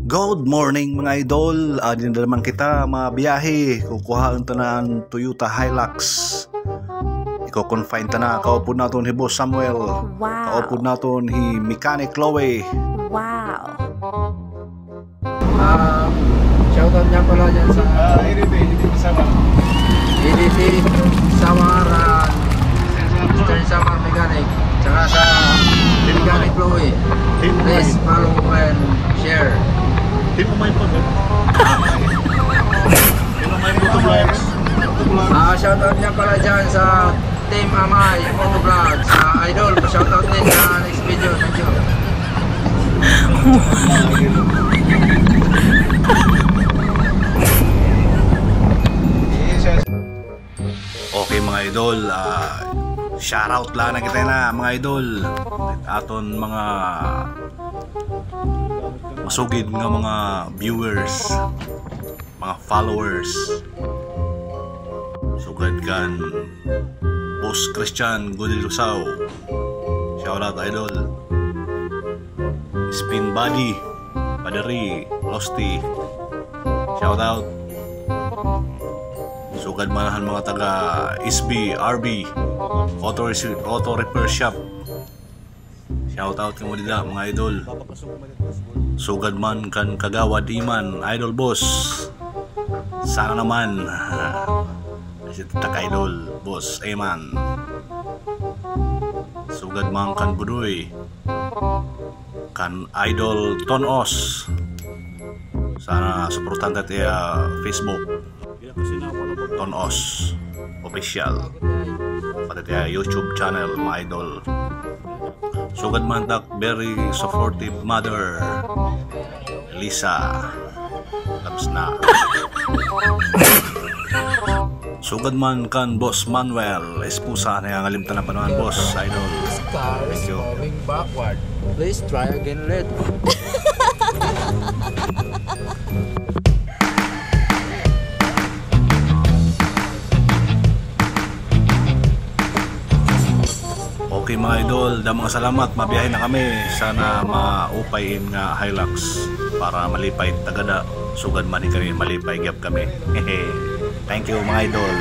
Good morning mga idol. Din naman kita mabiyahe. Kukuhaan ta ng Toyota Hilux. Iko-confine ta na. Kaupod naton si Boss Samuel. Wow. Kaupod naton si Mechanic Chloe. Wow. Shoutout niya pala dyan sa EDT Samar Mr. Samar Mechanic, tsaka sa Mechanic Chloe. Please follow and share. Tip mo yung pag Shoutout niya pala dyan sa Team Amay Motovlog, sa Idol. Shoutout din sa next video. Thank you. Okay mga idol, shoutout lang na kita na mga idol. Aton mga masugid nga mga viewers, mga followers. Sugad kan Boss Christian Godilusaw, shoutout idol. Spin Body Padari Losty, shoutout. Sugad manahan mga taga SB, RB, Auto Repair Shop. Shoutout kamo dila mga idol. Sugad man kan Kagawad Iman, Idol Boss. Sana naman si taka idol Boss Iman. Sugad man kan Budoy, kan Idol Tonos. Sana suportahan tayo Facebook Tonos Official, pati tayo YouTube channel mga idol. Sugad man tak very supportive mother Lisa, labs na. Sugad man kan Boss Manuel Espusa na yung alimtan na panuhan Boss Idol. This car is moving backward. Please try again later. Okay mga idol, damang salamat, mabiyahe na kami. Sana maupayin nga Hilux para malipay tagada. Sugad man kami malipay gyap kami. Thank you mga idol.